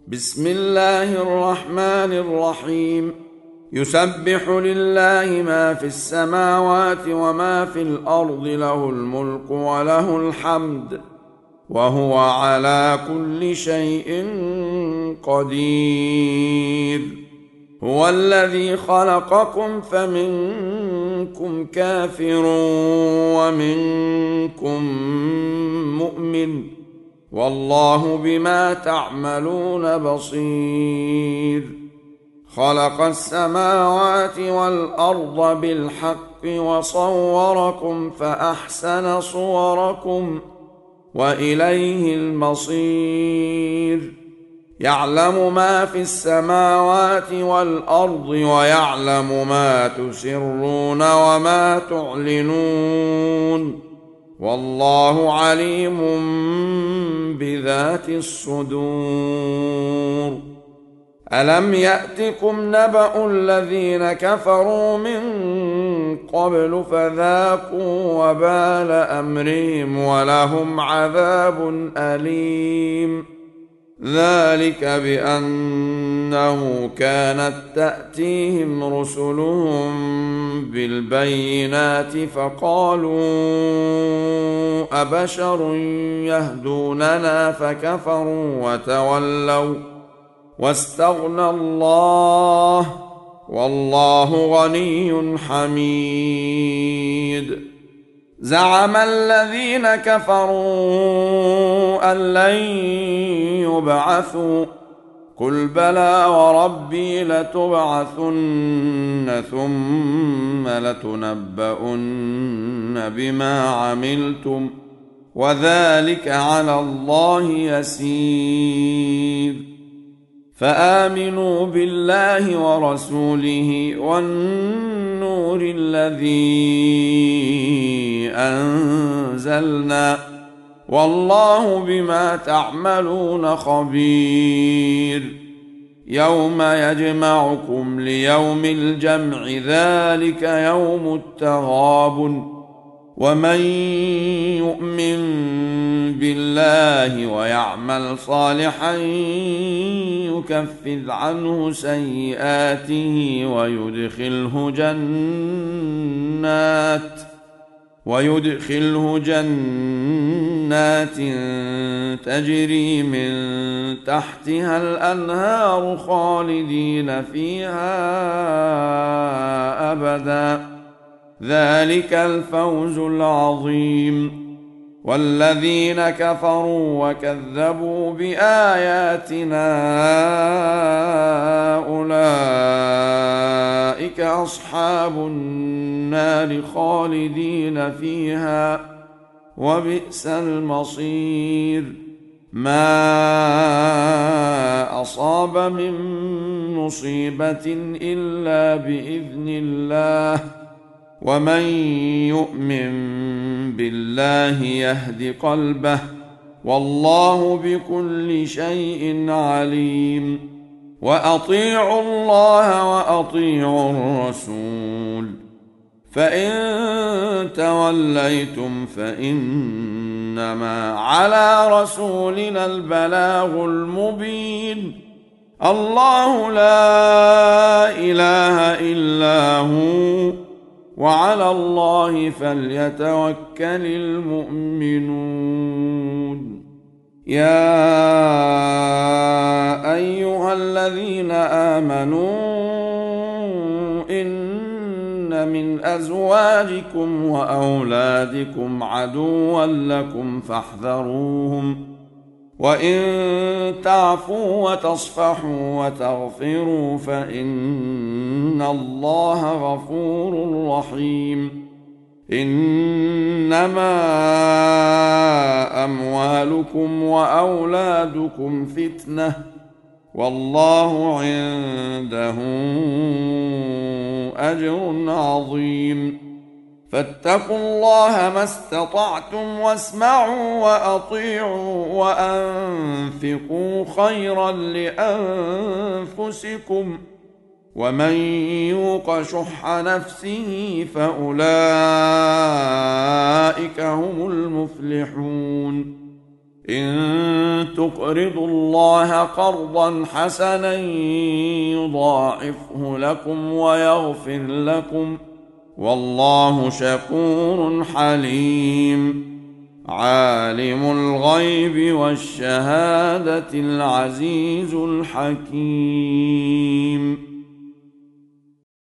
بسم الله الرحمن الرحيم. يسبح لله ما في السماوات وما في الأرض، له الملك وله الحمد، وهو على كل شيء قدير. هو الذي خلقكم فمنكم كافر ومنكم مؤمن، والله بما تعملون بصير. خلق السماوات والأرض بالحق وصوركم فأحسن صوركم وإليه المصير. يعلم ما في السماوات والأرض ويعلم ما تسرون وما تعلنون، والله عليم بذات الصدور. ألم يأتكم نبأ الذين كفروا من قبل فذاقوا وبال أمرهم ولهم عذاب أليم. ذلك بأنه كانت تأتيهم رسلهم بالبينات فقالوا أبشر يهدوننا فكفروا وتولوا واستغنى الله، والله غني حميد. زعم الذين كفروا أن لن يبعثوا، قل بلى وربي لتبعثن ثم لتنبؤن بما عملتم، وذلك على الله يسير. فآمنوا بالله ورسوله والنور الذي أنزلنا، والله بما تعملون خبير. يوم يجمعكم ليوم الجمع، ذلك يوم التغابن. ومن يؤمن بالله ويعمل صالحا يكفر عنه سيئاته ويدخله جنات تجري من تحتها الأنهار خالدين فيها أبدا، ذلك الفوز العظيم. والذين كفروا وكذبوا بآياتنا أولئك أصحاب النار خالدين فيها، وبئس المصير. ما أصاب من مصيبة إلا بإذن الله، ومن يؤمن بالله يهد قلبه، والله بكل شيء عليم. وأطيعوا الله وأطيعوا الرسول، فإن توليتم فإنما على رسولنا البلاغ المبين. الله لا إله إلا هو، وعلى الله فليتوكل المؤمنون. يا أيها الذين آمنوا إن من أزواجكم وأولادكم عدوا لكم فاحذروهم، وإن تعفوا وتصفحوا وتغفروا فإن الله غفور رحيم. إنما أموالكم وأولادكم فتنة، والله عنده أجر عظيم. فاتقوا الله ما استطعتم واسمعوا وأطيعوا وأنفقوا خيرا لأنفسكم، ومن يوق شح نفسه فأولئك هم المفلحون. إن تقرضوا الله قرضا حسنا يضاعفه لكم ويغفر لكم، والله شكور حليم. عالم الغيب والشهادة العزيز الحكيم.